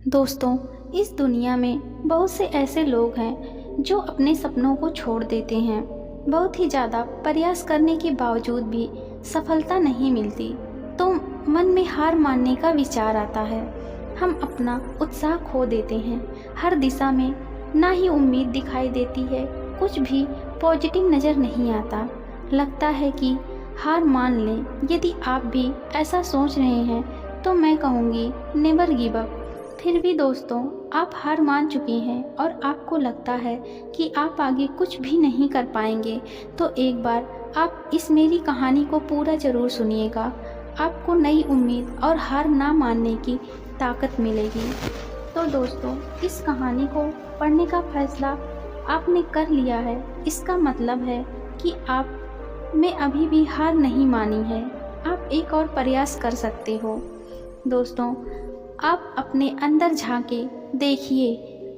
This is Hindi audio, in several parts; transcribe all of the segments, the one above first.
दोस्तों, इस दुनिया में बहुत से ऐसे लोग हैं जो अपने सपनों को छोड़ देते हैं। बहुत ही ज़्यादा प्रयास करने के बावजूद भी सफलता नहीं मिलती तो मन में हार मानने का विचार आता है। हम अपना उत्साह खो देते हैं। हर दिशा में ना ही उम्मीद दिखाई देती है, कुछ भी पॉजिटिव नज़र नहीं आता। लगता है कि हार मान लें। यदि आप भी ऐसा सोच रहे हैं तो मैं कहूँगी नेवर गिव अप। फिर भी दोस्तों, आप हार मान चुके हैं और आपको लगता है कि आप आगे कुछ भी नहीं कर पाएंगे, तो एक बार आप इस मेरी कहानी को पूरा ज़रूर सुनिएगा। आपको नई उम्मीद और हार ना मानने की ताकत मिलेगी। तो दोस्तों, इस कहानी को पढ़ने का फैसला आपने कर लिया है, इसका मतलब है कि आप में अभी भी हार नहीं मानी है। आप एक और प्रयास कर सकते हो। दोस्तों, आप अपने अंदर झांके देखिए,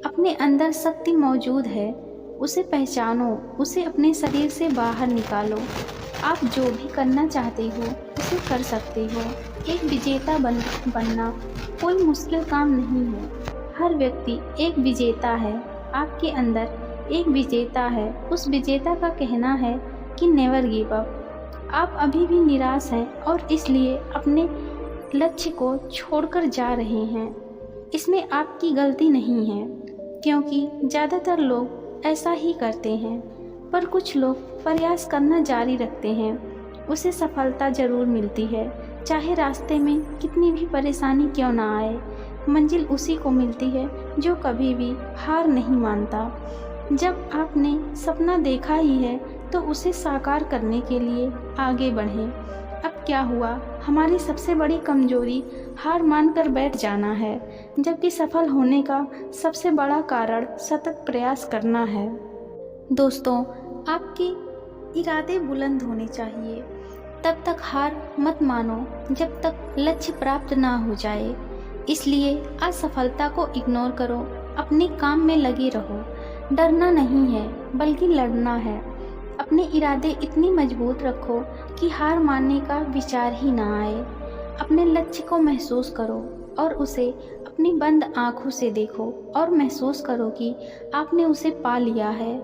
अपने अंदर शक्ति मौजूद है, उसे पहचानो, उसे अपने शरीर से बाहर निकालो। आप जो भी करना चाहते हो उसे कर सकते हो। एक विजेता बनना कोई मुश्किल काम नहीं है। हर व्यक्ति एक विजेता है। आपके अंदर एक विजेता है। उस विजेता का कहना है कि नेवर गिव अप। आप अभी भी निराश हैं और इसलिए अपने लक्ष्य को छोड़कर जा रहे हैं। इसमें आपकी गलती नहीं है, क्योंकि ज़्यादातर लोग ऐसा ही करते हैं। पर कुछ लोग प्रयास करना जारी रखते हैं, उसे सफलता ज़रूर मिलती है। चाहे रास्ते में कितनी भी परेशानी क्यों ना आए, मंजिल उसी को मिलती है जो कभी भी हार नहीं मानता। जब आपने सपना देखा ही है तो उसे साकार करने के लिए आगे बढ़ें। अब क्या हुआ, हमारी सबसे बड़ी कमजोरी हार मानकर बैठ जाना है, जबकि सफल होने का सबसे बड़ा कारण सतत प्रयास करना है। दोस्तों, आपके इरादे बुलंद होने चाहिए। तब तक हार मत मानो जब तक लक्ष्य प्राप्त ना हो जाए। इसलिए असफलता को इग्नोर करो, अपने काम में लगे रहो। डरना नहीं है बल्कि लड़ना है। अपने इरादे इतनी मजबूत रखो कि हार मानने का विचार ही ना आए। अपने लक्ष्य को महसूस करो और उसे अपनी बंद आँखों से देखो और महसूस करो कि आपने उसे पा लिया है।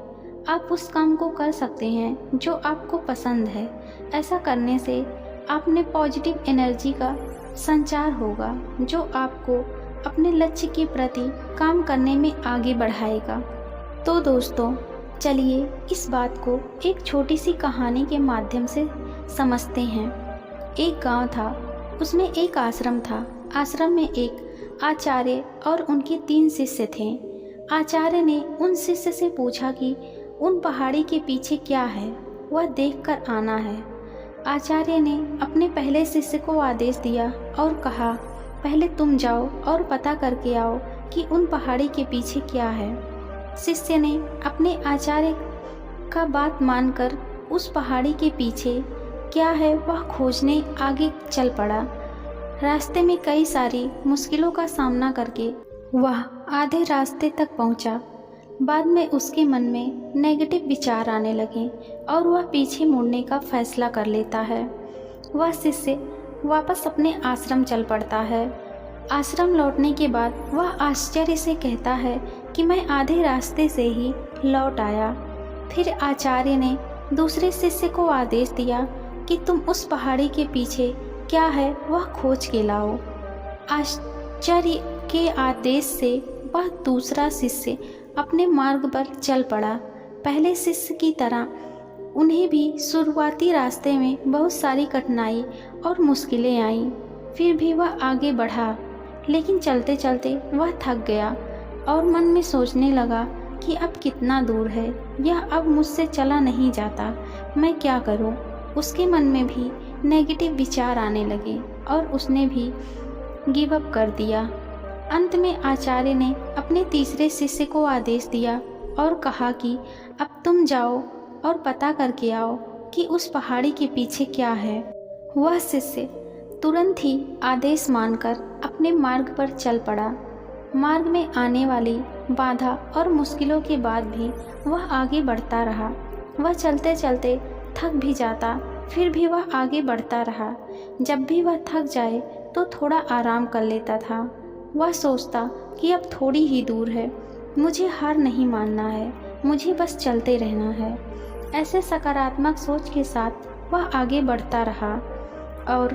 आप उस काम को कर सकते हैं जो आपको पसंद है। ऐसा करने से आप में पॉजिटिव एनर्जी का संचार होगा, जो आपको अपने लक्ष्य के प्रति काम करने में आगे बढ़ाएगा। तो दोस्तों, चलिए इस बात को एक छोटी सी कहानी के माध्यम से समझते हैं। एक गांव था, उसमें एक आश्रम था। आश्रम में एक आचार्य और उनके 3 शिष्य थे। आचार्य ने उन शिष्य से पूछा कि उन पहाड़ी के पीछे क्या है, वह देखकर आना है। आचार्य ने अपने पहले शिष्य को आदेश दिया और कहा, पहले तुम जाओ और पता करके आओ कि उन पहाड़ी के पीछे क्या है। शिष्य ने अपने आचार्य का बात मानकर उस पहाड़ी के पीछे क्या है वह खोजने आगे चल पड़ा। रास्ते में कई सारी मुश्किलों का सामना करके वह आधे रास्ते तक पहुंचा। बाद में उसके मन में नेगेटिव विचार आने लगे और वह पीछे मुड़ने का फैसला कर लेता है। वह शिष्य वापस अपने आश्रम चल पड़ता है। आश्रम लौटने के बाद वह आश्चर्य से कहता है कि मैं आधे रास्ते से ही लौट आया। फिर आचार्य ने दूसरे शिष्य को आदेश दिया कि तुम उस पहाड़ी के पीछे क्या है वह खोज के लाओ। आचार्य के आदेश से वह दूसरा शिष्य अपने मार्ग पर चल पड़ा। पहले शिष्य की तरह उन्हें भी शुरुआती रास्ते में बहुत सारी कठिनाई और मुश्किलें आईं। फिर भी वह आगे बढ़ा, लेकिन चलते चलते वह थक गया और मन में सोचने लगा कि अब कितना दूर है, यह अब मुझसे चला नहीं जाता, मैं क्या करूं। उसके मन में भी नेगेटिव विचार आने लगे और उसने भी गिव अप कर दिया। अंत में आचार्य ने अपने तीसरे शिष्य को आदेश दिया और कहा कि अब तुम जाओ और पता करके आओ कि उस पहाड़ी के पीछे क्या है। वह शिष्य तुरंत ही आदेश मानकर अपने मार्ग पर चल पड़ा। मार्ग में आने वाली बाधा और मुश्किलों के बाद भी वह आगे बढ़ता रहा। वह चलते चलते थक भी जाता, फिर भी वह आगे बढ़ता रहा। जब भी वह थक जाए तो थोड़ा आराम कर लेता था। वह सोचता कि अब थोड़ी ही दूर है। मुझे हार नहीं मानना है, मुझे बस चलते रहना है। ऐसे सकारात्मक सोच के साथ वह आगे बढ़ता रहा और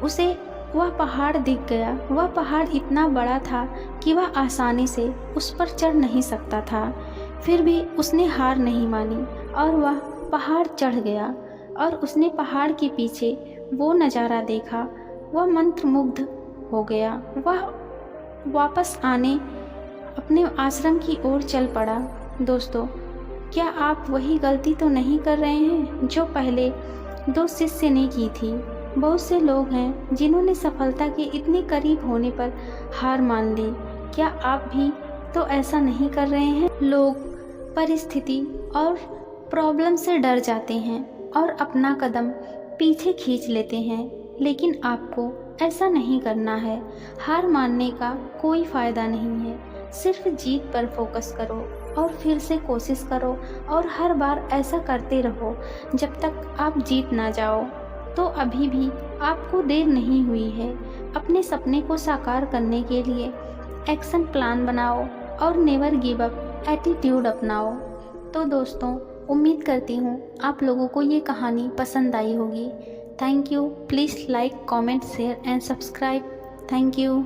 उसे वह पहाड़ दिख गया। वह पहाड़ इतना बड़ा था कि वह आसानी से उस पर चढ़ नहीं सकता था। फिर भी उसने हार नहीं मानी और वह पहाड़ चढ़ गया और उसने पहाड़ के पीछे वो नज़ारा देखा। वह मंत्रमुग्ध हो गया। वह वापस आने अपने आश्रम की ओर चल पड़ा। दोस्तों, क्या आप वही गलती तो नहीं कर रहे हैं जो पहले 2 शिष्य ने की थी? बहुत से लोग हैं जिन्होंने सफलता के इतने करीब होने पर हार मान ली। क्या आप भी तो ऐसा नहीं कर रहे हैं? लोग परिस्थिति और प्रॉब्लम से डर जाते हैं और अपना कदम पीछे खींच लेते हैं, लेकिन आपको ऐसा नहीं करना है। हार मानने का कोई फ़ायदा नहीं है। सिर्फ जीत पर फोकस करो और फिर से कोशिश करो और हर बार ऐसा करते रहो जब तक आप जीत ना जाओ। तो अभी भी आपको देर नहीं हुई है। अपने सपने को साकार करने के लिए एक्शन प्लान बनाओ और नेवर गिव अप एटीट्यूड अपनाओ। तो दोस्तों, उम्मीद करती हूँ आप लोगों को ये कहानी पसंद आई होगी। Thank you. Please like, comment, share and subscribe. Thank you.